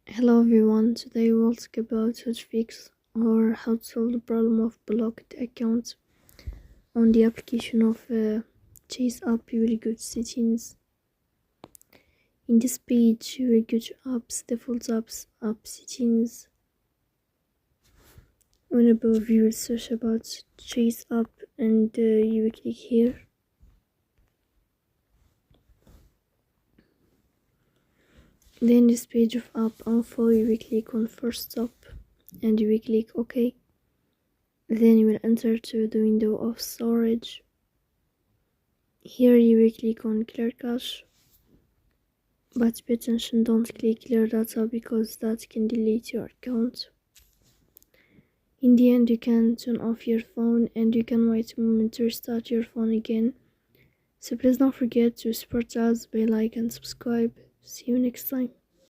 Hello everyone, today we'll talk about how to fix or how to solve the problem of blocked accounts on the application of Chase app. You will go to settings. In this page you will go to apps, default apps, app settings. On above you will search about Chase app and you will click here. Then this page of app info, you will click on first stop and you will click OK. Then you will enter to the window of storage. Here you will click on clear cache, but pay attention, don't click clear data because that can delete your account. In the end, you can turn off your phone and you can wait a moment to restart your phone again. So please don't forget to support us by like and subscribe. See you next time.